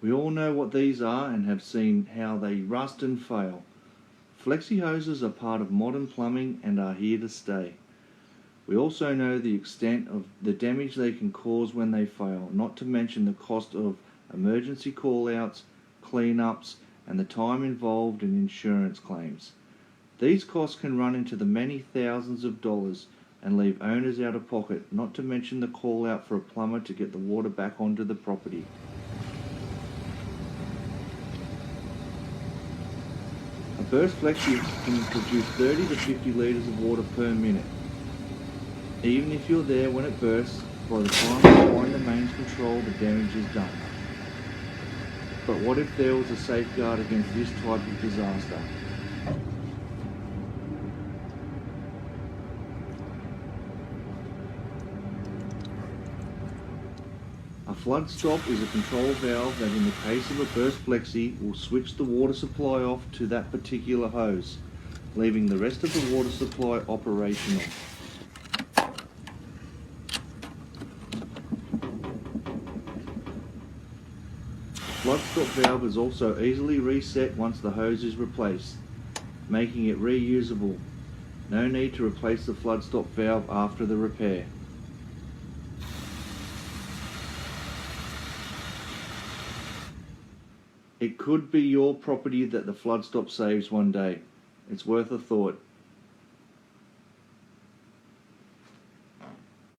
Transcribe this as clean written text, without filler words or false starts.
We all know what these are and have seen how they rust and fail. Flexi hoses are part of modern plumbing and are here to stay. We also know the extent of the damage they can cause when they fail, not to mention the cost of emergency call-outs, clean-ups, and the time involved in insurance claims. These costs can run into the many thousands of dollars and leave owners out of pocket, not to mention the call-out for a plumber to get the water back onto the property. A burst flexi can produce 30 to 50 litres of water per minute. Even if you're there when it bursts, by the time you find the mains control, the damage is done. But what if there was a safeguard against this type of disaster? A flood stop is a control valve that in the case of a burst flexi will switch the water supply off to that particular hose, leaving the rest of the water supply operational. The Floodstop valve is also easily reset once the hose is replaced, making it reusable. No need to replace the Floodstop valve after the repair. It could be your property that the Floodstop saves one day. It's worth a thought.